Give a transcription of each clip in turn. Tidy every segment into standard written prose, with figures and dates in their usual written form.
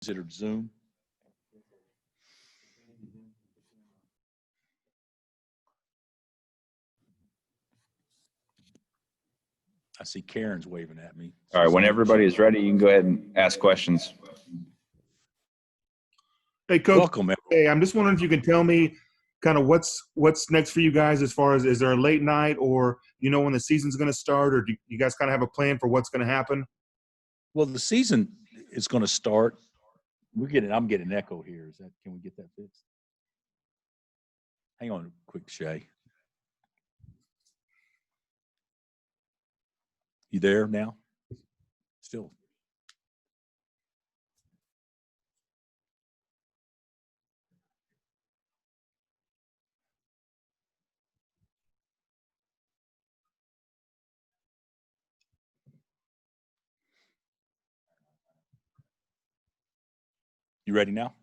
considered Zoom. I see Karen's waving at me. All right, when everybody is ready, you can go ahead and ask questions. Hey, Coach. Welcome. Hey, I'm just wondering if you can tell me kind of what's next for you guys as far as, is there a late night, or you know when the season's going to start, or do you guys kind of have a plan for what's going to happen? Well, the season is going to start. I'm getting an echo here. Can we get that fixed? Hang on a quick, Shay. You there now? Still. You ready now?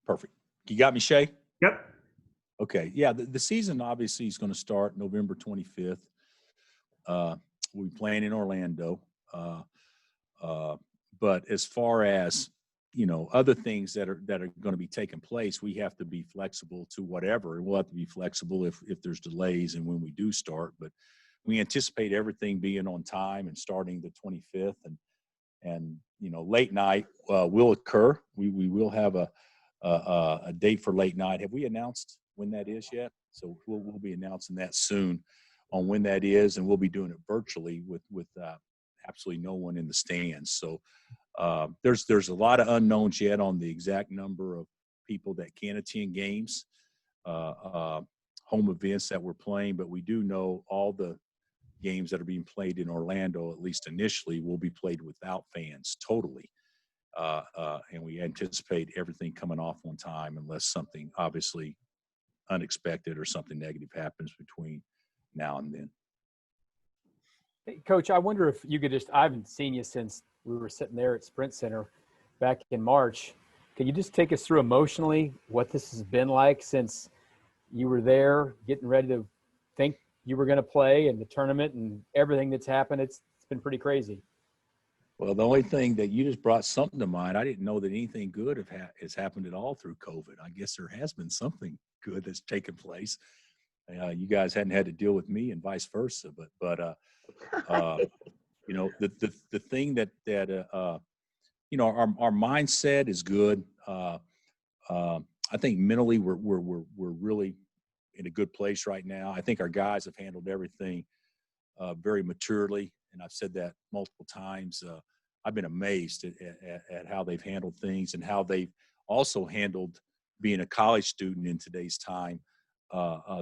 Perfect. You got me, Shay? Yep. Okay. Yeah, the season obviously is going to start November 25th. We'll be playing in Orlando. But as far as, other things that are going to be taking place, we have to be flexible to whatever. We'll have to be flexible if there's delays and when we do start. But we anticipate everything being on time and starting the 25th. And late night will occur. We will have a date for late night. Have we announced when that is yet? So we'll be announcing that soon on when that is, and we'll be doing it virtually with absolutely no one in the stands. So there's a lot of unknowns yet on the exact number of people that can attend games, home events that we're playing, but we do know all the games that are being played in Orlando, at least initially, will be played without fans totally. And we anticipate everything coming off on time unless something obviously unexpected or something negative happens between now and then. Hey, Coach, I wonder if you could I haven't seen you since we were sitting there at Sprint Center back in March. Can you just take us through emotionally what this has been like since you were there getting ready to think you were going to play and the tournament and everything that's happened? It's been pretty crazy. Well, the only thing that you just brought something to mind, I didn't know that anything good has happened at all through COVID. I guess there has been something good that's taken place. You guys hadn't had to deal with me and vice versa, but the thing that our mindset is good. I think mentally we're really in a good place right now. I think our guys have handled everything very maturely, and I've said that multiple times. I've been amazed at how they've handled things and how they've also handled being a college student in today's time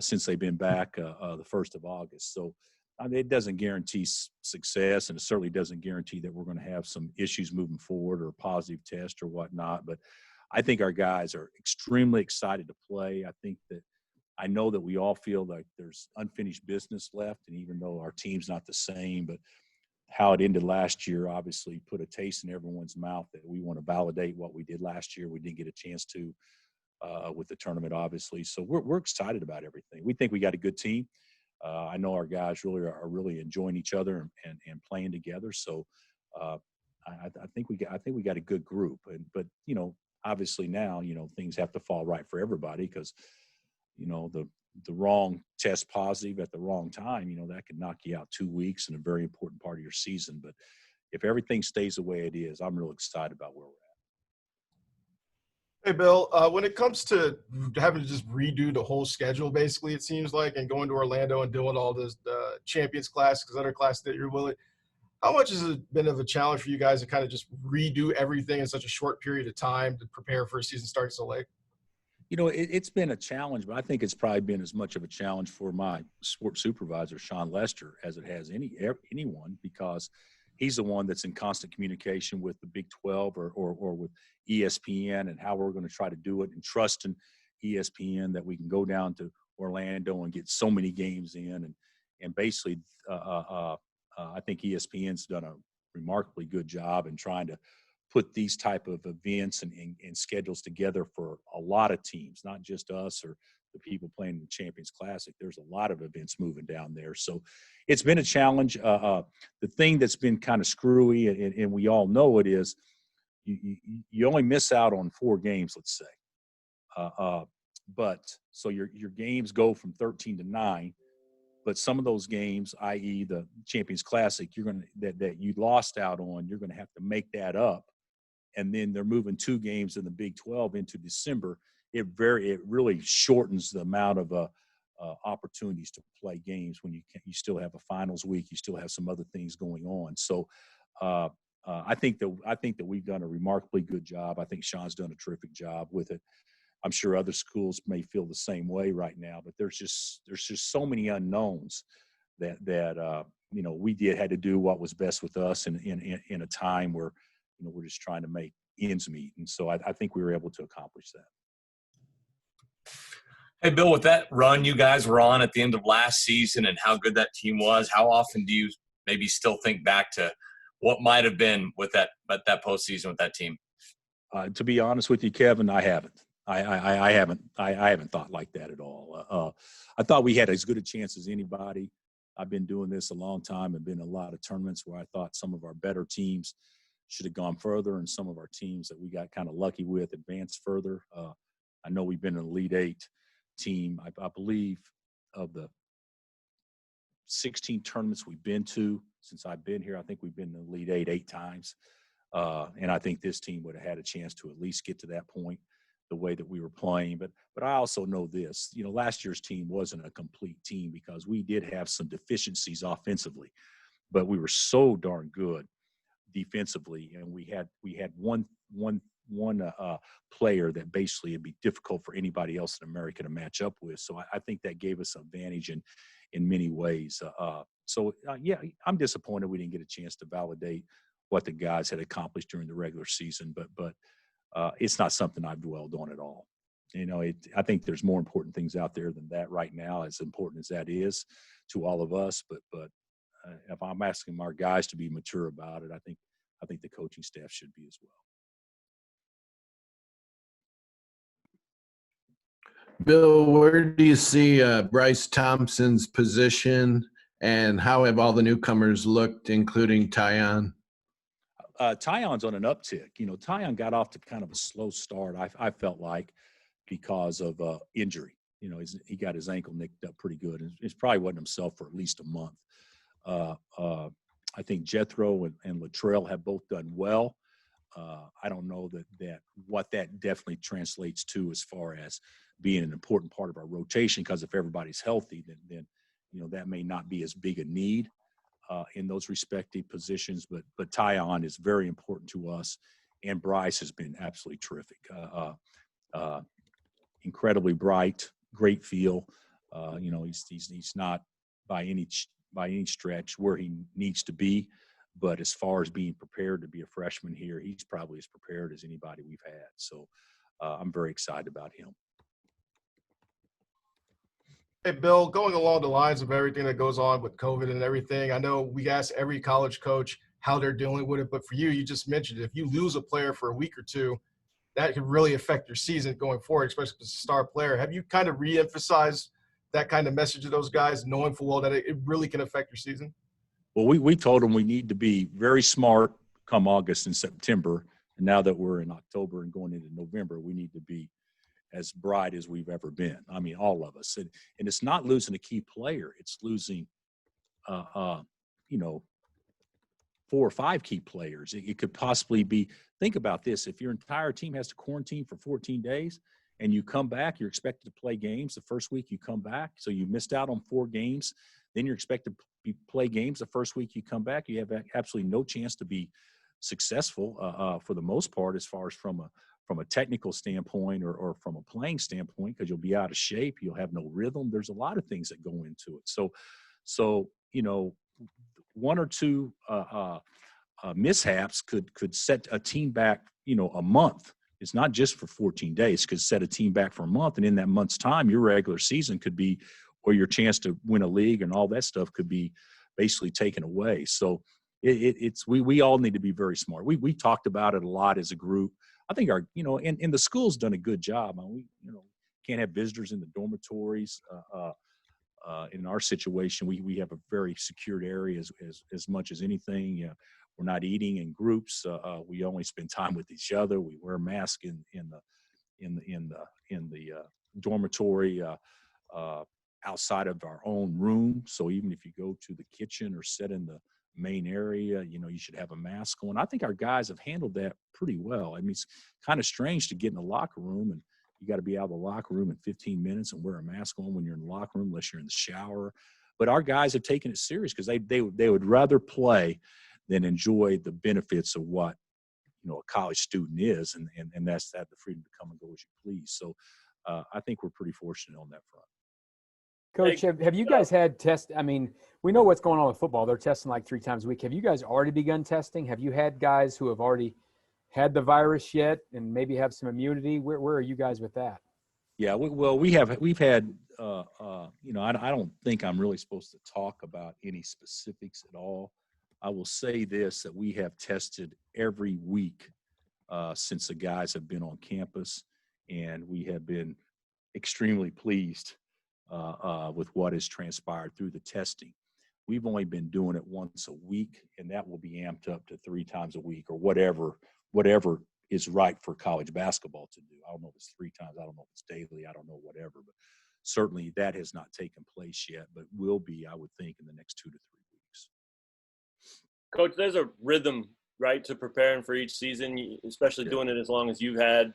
since they've been back the 1st of August. So it doesn't guarantee success, and it certainly doesn't guarantee that we're going to have some issues moving forward or a positive test or whatnot. But I think our guys are extremely excited to play. I know that we all feel like there's unfinished business left, and even though our team's not the same, but how it ended last year obviously put a taste in everyone's mouth that we want to validate what we did last year. We didn't get a chance to with the tournament, obviously. So we're excited about everything. We think we got a good team. I know our guys are really enjoying each other and playing together. So I think we got a good group. But obviously now things have to fall right for everybody, because the wrong test positive at the wrong time, that could knock you out 2 weeks in a very important part of your season. But if everything stays the way it is, I'm real excited about where we're at. Hey, Bill, when it comes to having to just redo the whole schedule, basically, it seems like, and going to Orlando and doing all this Champions Classics, other classes that you're willing, how much has it been of a challenge for you guys to kind of just redo everything in such a short period of time to prepare for a season starting so late? It's been a challenge, but I think it's probably been as much of a challenge for my sports supervisor, Sean Lester, as it has anyone, because he's the one that's in constant communication with the Big 12 or with ESPN and how we're going to try to do it, and trusting ESPN that we can go down to Orlando and get so many games in. And basically, I think ESPN's done a remarkably good job in trying to put these type of events and schedules together for a lot of teams, not just us or the people playing the Champions Classic. There's a lot of events moving down there. So it's been a challenge. The thing that's been kind of screwy, and we all know it is, you only miss out on 4 games, let's say. But so your games go from 13 to 9. But some of those games, i.e., the Champions Classic, that you lost out on, you're going to have to make that up. And then they're moving 2 games in the Big 12 into December. It really shortens the amount of opportunities to play games when you still have a finals week, you still have some other things going on. So I think that we've done a remarkably good job. I think Sean's done a terrific job with it. I'm sure other schools may feel the same way right now, but there's just so many unknowns that we had to do what was best with us in a time where we're just trying to make ends meet, and so I think we were able to accomplish that. Hey, Bill, with that run you guys were on at the end of last season and how good that team was, how often do you maybe still think back to what might have been with that postseason with that team? To be honest with you, Kevin, I haven't. I haven't thought like that at all. I thought we had as good a chance as anybody. I've been doing this a long time and been in a lot of tournaments where I thought some of our better teams should have gone further, and some of our teams that we got kind of lucky with advanced further. I know we've been an Elite 8 team. I believe of the 16 tournaments we've been to since I've been here, I think we've been in the Elite 8 times. And I think this team would have had a chance to at least get to that point the way that we were playing. But I also know this, last year's team wasn't a complete team because we did have some deficiencies offensively, but we were so darn good defensively. And we had one player that basically it'd be difficult for anybody else in America to match up with. So I think that gave us an advantage in many ways. Yeah, I'm disappointed we didn't get a chance to validate what the guys had accomplished during the regular season, but it's not something I've dwelled on at all. I think there's more important things out there than that right now, as important as that is to all of us. But if I'm asking our guys to be mature about it, I think the coaching staff should be as well. Bill, where do you see Bryce Thompson's position, and how have all the newcomers looked, including Tyon? Tyon's on an uptick. Tyon got off to kind of a slow start, I felt like, because of injury. He got his ankle nicked up pretty good. And he probably wasn't himself for at least a month. I think Jethro and Latrell have both done well. I don't know that what that definitely translates to as far as being an important part of our rotation, because if everybody's healthy, then that may not be as big a need in those respective positions. But Tyon is very important to us, and Bryce has been absolutely terrific. Incredibly bright, great feel. He's not by any stretch where he needs to be, but as far as being prepared to be a freshman here, he's probably as prepared as anybody we've had. So I'm very excited about him. Hey, Bill, going along the lines of everything that goes on with COVID and everything, I know we ask every college coach how they're dealing with it, but for you just mentioned if you lose a player for a week or two, that could really affect your season going forward, especially as a star player. Have you kind of re-emphasized that kind of message to those guys, knowing full well that it really can affect your season? Well, we told them we need to be very smart come August and September, and now that we're in October and going into November, we need to be as bright as we've ever been. I mean, all of us. And it's not losing a key player. It's losing, 4 or 5 key players. It could possibly be – think about this. If your entire team has to quarantine for 14 days and you come back, you're expected to play games the first week you come back. So you missed out on 4 games. Then you're expected to play games the first week you come back. You have absolutely no chance to be successful for the most part as far as from a technical standpoint or from a playing standpoint, because you'll be out of shape. You'll have no rhythm. There's a lot of things that go into it. So 1 or 2 mishaps could set a team back, a month. It's not just for 14 days. Could set a team back for a month. And in that month's time, your regular season could be, or your chance to win a league and all that stuff could be basically taken away. So we all need to be very smart. We talked about it a lot as a group. I think and the school's done a good job. We can't have visitors in the dormitories. In our situation, we have a very secured area as much as anything. We're not eating in groups. We only spend time with each other. We wear masks in the dormitory outside of our own room. So even if you go to the kitchen or sit in the main area, you should have a mask on. I think our guys have handled that pretty well. I mean, it's kind of strange to get in the locker room and you got to be out of the locker room in 15 minutes and wear a mask on when you're in the locker room, unless you're in the shower. But our guys have taken it serious because they would rather play than enjoy the benefits of what a college student is, and that's the freedom to come and go as you please. So I think we're pretty fortunate on that front. Coach, have you guys had tests? I mean, we know what's going on with football. They're testing like 3 times a week. Have you guys already begun testing? Have you had guys who have already had the virus yet and maybe have some immunity? Where are you guys with that? Yeah, we've had I don't think I'm really supposed to talk about any specifics at all. I will say this, that we have tested every week since the guys have been on campus, and we have been extremely pleased with what has transpired through the testing. We've only been doing it once a week, and that will be amped up to 3 times a week or whatever is right for college basketball to do. I don't know if it's 3 times. I don't know if it's daily. I don't know, whatever. But certainly that has not taken place yet, but will be, I would think, in the next 2 to 3 weeks. Coach, there's a rhythm, right, to preparing for each season, especially doing it as long as you've had.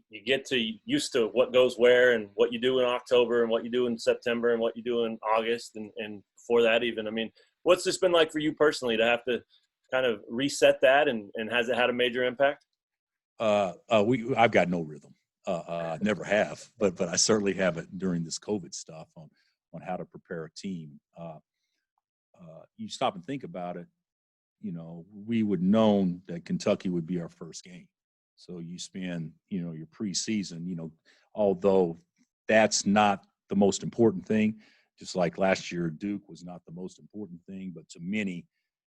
You get used to what goes where and what you do in October and what you do in September and what you do in August and before that even. I mean, what's this been like for you personally to have to kind of reset that, and has it had a major impact? I've got no rhythm. Never have, but I certainly have it during this COVID stuff on how to prepare a team. You stop and think about it, we would known that Kentucky would be our first game. So you spend, your preseason, although that's not the most important thing, just like last year, Duke was not the most important thing, but to many,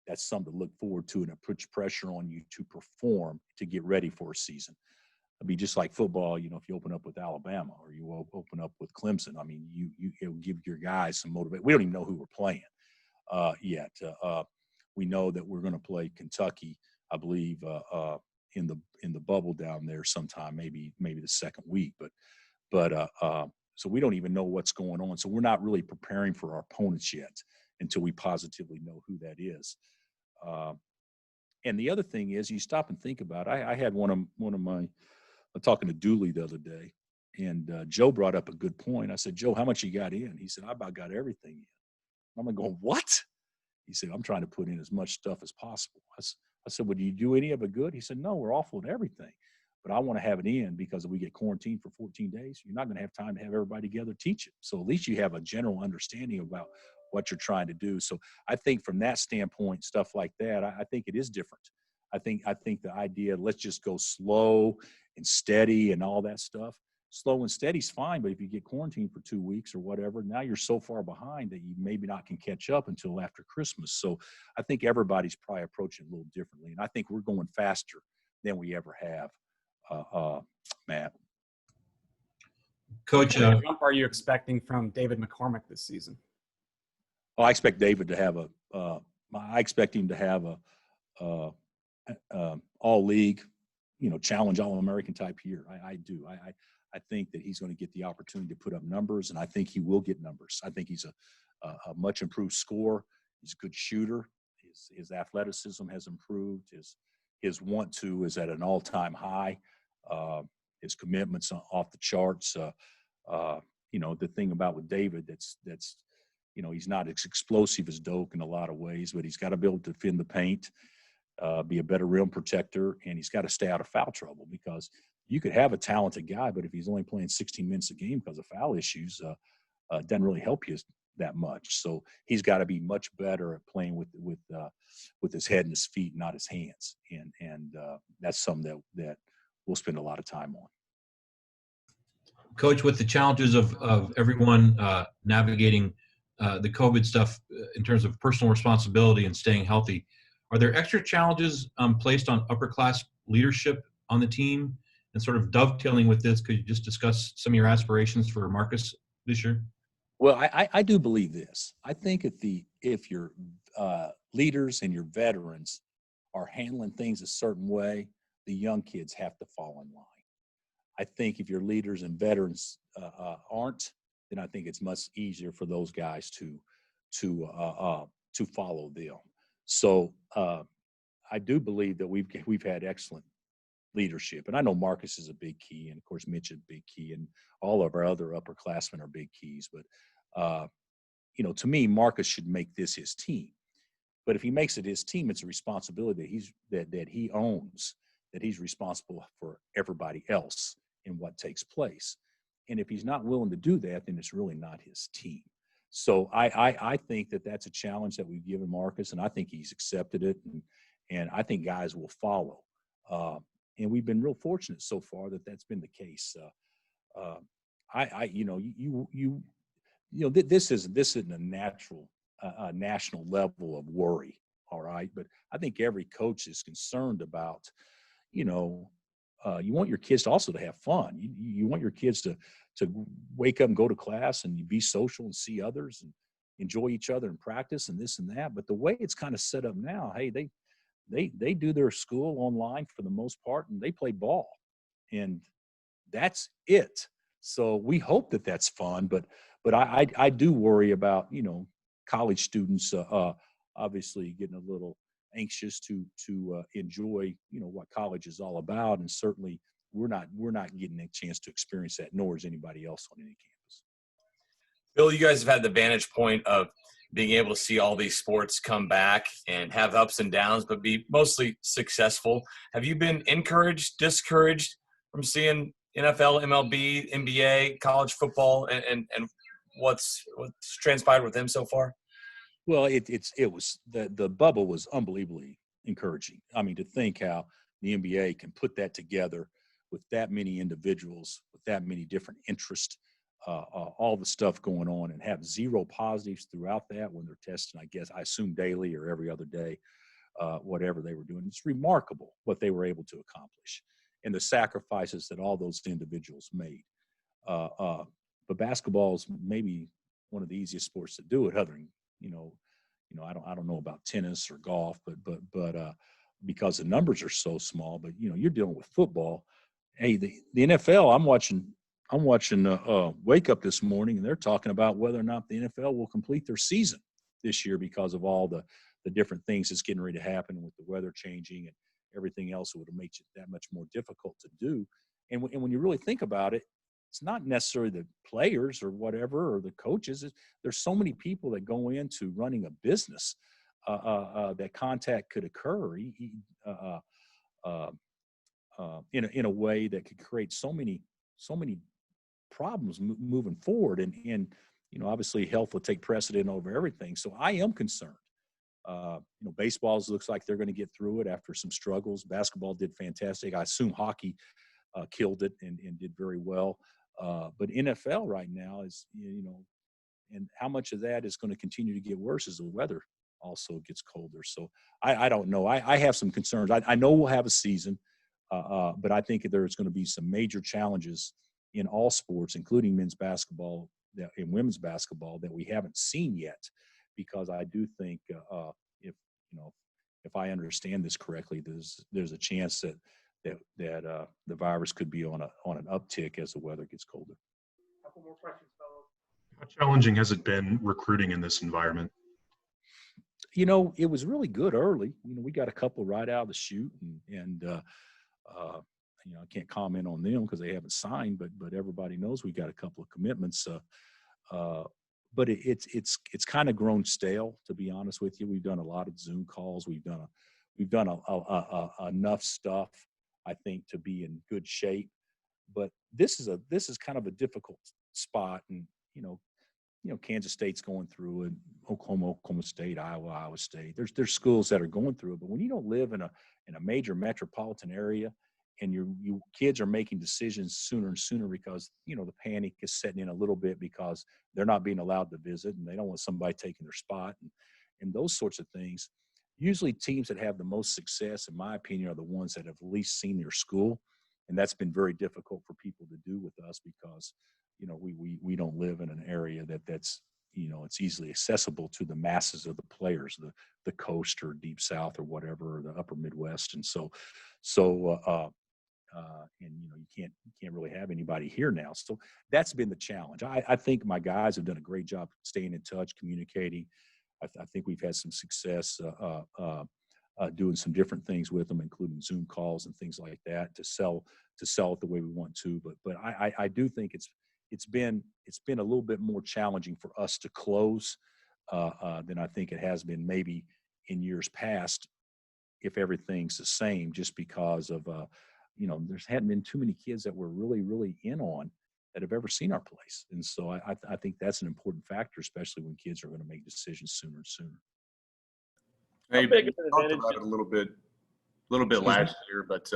that's something to look forward to, and it puts pressure on you to perform, to get ready for a season. It'd be just like football, if you open up with Alabama or you open up with Clemson, I mean, it'll give your guys some motivation. We don't even know who we're playing yet. We know that we're going to play Kentucky, I believe, in the bubble down there sometime, maybe the second week. But so we don't even know what's going on. So we're not really preparing for our opponents yet until we positively know who that is. And the other thing is, you stop and think about it. I had one of my talking to Dooley the other day, and Joe brought up a good point. I said, Joe, how much you got in? He said, I about got everything in. I'm like, going, what? He said, I'm trying to put in as much stuff as possible. I said, well, do you do any of it good? He said, no, we're awful at everything. But I want to have it in because if we get quarantined for 14 days, you're not going to have time to have everybody together teach it. So at least you have a general understanding about what you're trying to do. So I think from that standpoint, stuff like that, I think it is different. I think the idea, let's just go slow and steady and all that stuff. Slow and steady is fine, but if you get quarantined for 2 weeks or whatever, now you're so far behind that you maybe not can catch up until after Christmas. So I think everybody's probably approaching it a little differently. And I think we're going faster than we ever have, Matt. Coach, what jump are you expecting from David McCormack this season? Oh, I expect David to have I expect him to have a all league, challenge All-American type year. I do. I think that he's going to get the opportunity to put up numbers, and I think he will get numbers. I think he's a much improved scorer. He's a good shooter. His athleticism has improved. His want to is at an all-time high. His commitment's off the charts. The thing about with David that's he's not as explosive as Doak in a lot of ways, but he's got to be able to defend the paint, be a better rim protector, and he's got to stay out of foul trouble, because you could have a talented guy, but if he's only playing 16 minutes a game because of foul issues, it doesn't really help you that much. So he's got to be much better at playing with his head and his feet, not his hands, and that's something that we'll spend a lot of time on. Coach, with the challenges of everyone navigating the COVID stuff in terms of personal responsibility and staying healthy, are there extra challenges placed on upper class leadership on the team? And sort of dovetailing with this, could you just discuss some of your aspirations for Marcus this year? Well, I do believe this. I think if your leaders and your veterans are handling things a certain way, the young kids have to fall in line. I think if your leaders and veterans aren't, then I think it's much easier for those guys to follow them. So I do believe that we've had excellent leadership, and I know Marcus is a big key, and of course Mitch is a big key, and all of our other upperclassmen are big keys. But to me, Marcus should make this his team. But if he makes it his team, it's a responsibility that he owns, that he's responsible for everybody else in what takes place. And if he's not willing to do that, then it's really not his team. So I think that that's a challenge that we've given Marcus, and I think he's accepted it, and I think guys will follow. And we've been real fortunate so far that that's been the case. This isn't a natural national level of worry, all right? But I think every coach is concerned about, you want your kids also to have fun. You want your kids to wake up and go to class and be social and see others and enjoy each other and practice and this and that. But the way it's kind of set up now, hey, they do their school online for the most part, and they play ball, and that's it. So we hope that that's fun, but I do worry about college students obviously getting a little anxious to enjoy what college is all about, and certainly we're not getting a chance to experience that, nor is anybody else on any campus. Bill, you guys have had the vantage point of being able to see all these sports come back and have ups and downs, but be mostly successful. Have you been encouraged, discouraged from seeing NFL, MLB, NBA, college football, and what's transpired with them so far? Well, it was the bubble was unbelievably encouraging. I mean, to think how the NBA can put that together with that many individuals, with that many different interests, all the stuff going on, and have zero positives throughout that when they're testing, I assume daily or every other day, whatever they were doing. It's remarkable what they were able to accomplish and the sacrifices that all those individuals made. But basketball is maybe one of the easiest sports to do it, other than, I don't know about tennis or golf, but because the numbers are so small. But you're dealing with football. Hey, the NFL. I'm watching Wake Up this morning, and they're talking about whether or not the NFL will complete their season this year because of all the different things that's getting ready to happen with the weather changing and everything else. It would have made it that much more difficult to do. And when you really think about it, it's not necessarily the players or whatever or the coaches. There's so many people that go into running a business that contact could occur in a way that could create so many problems moving forward. And obviously health will take precedent over everything. So I am concerned. Baseball looks like they're going to get through it after some struggles. Basketball did fantastic. I assume hockey killed it and did very well. But NFL right now is, and how much of that is going to continue to get worse as the weather also gets colder. So I don't know. I have some concerns. I know we'll have a season, but I think there's going to be some major challenges in all sports, including men's basketball and women's basketball, that we haven't seen yet. Because I do think if I understand this correctly, there's a chance that the virus could be on an uptick as the weather gets colder. A couple more questions, fellows. How challenging has it been recruiting in this environment? It was really good early. We got a couple right out of the chute, and I can't comment on them because they haven't signed, but everybody knows we got a couple of commitments. But it's kind of grown stale, to be honest with you. We've done a lot of Zoom calls. We've done enough stuff, I think, to be in good shape. But this is kind of a difficult spot, and Kansas State's going through it, Oklahoma State, Iowa State. There's schools that are going through it, but when you don't live in a major metropolitan area, and you kids are making decisions sooner and sooner because the panic is setting in a little bit because they're not being allowed to visit and they don't want somebody taking their spot and those sorts of things. Usually teams that have the most success, in my opinion, are the ones that have at least seen their school, and that's been very difficult for people to do with us because we don't live in an area that's it's easily accessible to the masses of the players, the coast or deep south or whatever, or the upper Midwest. And and you can't really have anybody here now. So that's been the challenge. I think my guys have done a great job staying in touch, communicating. I think we've had some success doing some different things with them, including Zoom calls and things like that to sell it the way we want to. But I do think it's been a little bit more challenging for us to close than I think it has been maybe in years past, if everything's the same, just because of there hadn't been too many kids that were really, really in on that have ever seen our place. And so I think that's an important factor, especially when kids are going to make decisions sooner and sooner. Hey, How big you of an talked advantage about it a little bit last year, but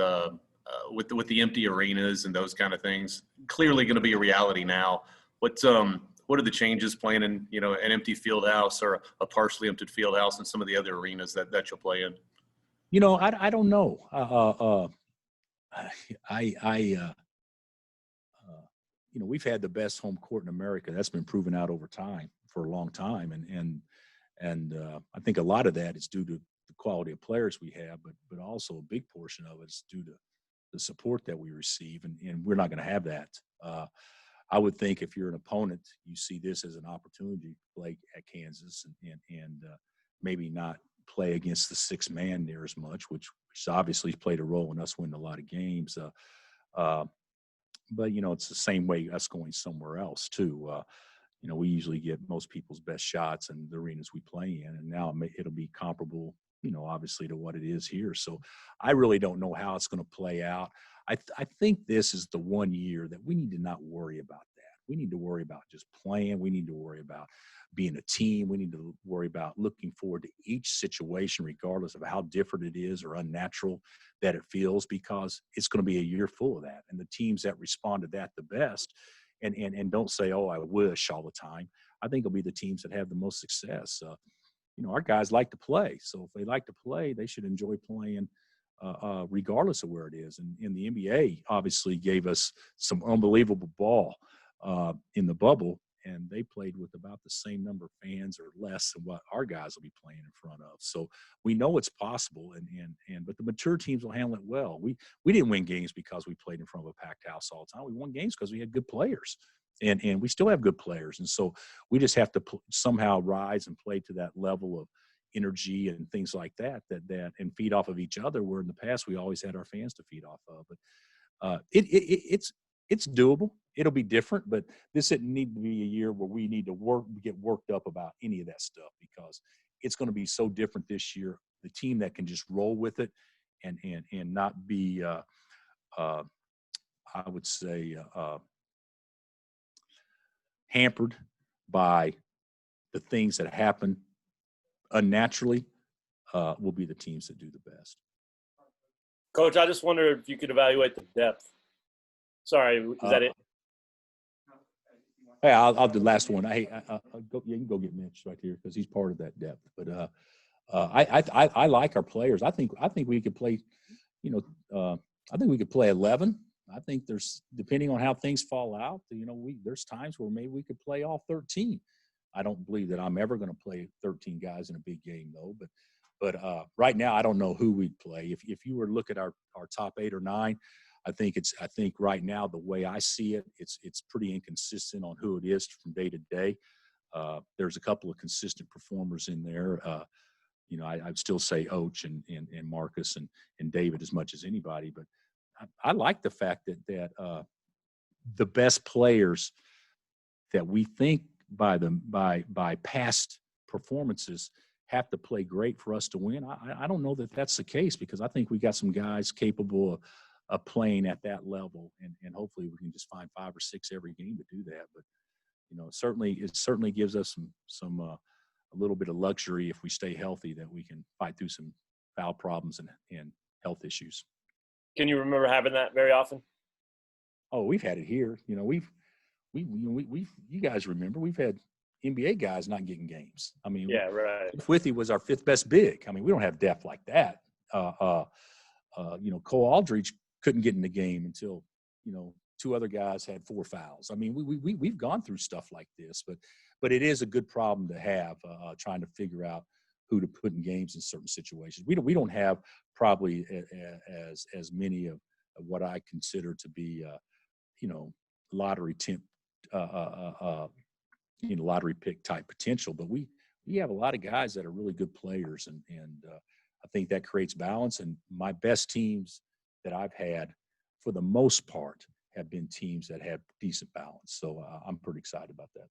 with the empty arenas and those kind of things, clearly going to be a reality now. What are the changes playing in an empty field house or a partially emptied field house and some of the other arenas that you'll play in? I don't know. We've had the best home court in America. That's been proven out over time for a long time, and I think a lot of that is due to the quality of players we have, but also a big portion of it is due to the support that we receive, and we're not going to have that. I would think if you're an opponent, you see this as an opportunity to play at Kansas and maybe not play against the sixth man near as much, which obviously played a role in us winning a lot of games. But it's the same way us going somewhere else too. We usually get most people's best shots in the arenas we play in, and now it'll be comparable, obviously to what it is here. So I really don't know how it's going to play out. I think this is the one year that we need to not worry about that. We need to worry about just playing. We need to worry about being a team. We need to worry about looking forward to each situation, regardless of how different it is or unnatural that it feels, because it's going to be a year full of that. And the teams that respond to that the best and don't say, oh, I wish all the time, I think it'll be the teams that have the most success. Our guys like to play. So if they like to play, they should enjoy playing regardless of where it is. And the NBA obviously gave us some unbelievable ball in the bubble, and they played with about the same number of fans or less than what our guys will be playing in front of. So we know it's possible, but the mature teams will handle it well. We didn't win games because we played in front of a packed house all the time. We won games because we had good players, and we still have good players. And so we just have to somehow rise and play to that level of energy and things like that and feed off of each other, where in the past we always had our fans to feed off of. But it's doable. It'll be different, but this didn't need to be a year where we need to get worked up about any of that stuff, because it's going to be so different this year. The team that can just roll with it and not be, I would say, hampered by the things that happen unnaturally will be the teams that do the best. Coach, I just wonder if you could evaluate the depth. Sorry, is that it? Hey, I'll do the last one. You can go get Mitch right here because he's part of that depth. But I like our players. I think we could play. I think we could play 11. I think there's, depending on how things fall out, there's times where maybe we could play all 13. I don't believe that I'm ever going to play 13 guys in a big game though. But right now I don't know who we'd play. If you were to look at our top 8 or 9. I think right now, the way I see it, it's pretty inconsistent on who it is from day to day. There's a couple of consistent performers in there. I'd still say Oach and Marcus and David as much as anybody. But I like the fact that the best players that we think by past performances have to play great for us to win. I don't know that that's the case, because I think we got some guys capable of playing at that level, and hopefully we can just find 5 or 6 every game to do that. But it certainly gives us some a little bit of luxury if we stay healthy, that we can fight through some foul problems and health issues. Can you remember having that very often? Oh, we've had it here. We've you guys remember we've had NBA guys not getting games. I mean, yeah, right. Withy was our 5th best big. I mean, we don't have depth like that. Cole Aldridge couldn't get in the game until 2 other guys had 4 fouls. I mean, we've gone through stuff like this, but it is a good problem to have, trying to figure out who to put in games in certain situations. We don't have probably as many of what I consider to be, lottery lottery pick type potential, but we have a lot of guys that are really good players, and I think that creates balance. And my best teams that I've had, for the most part, have been teams that have decent balance. So I'm pretty excited about that.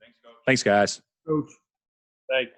Thanks, Coach. Thanks, guys. Coach. Thanks.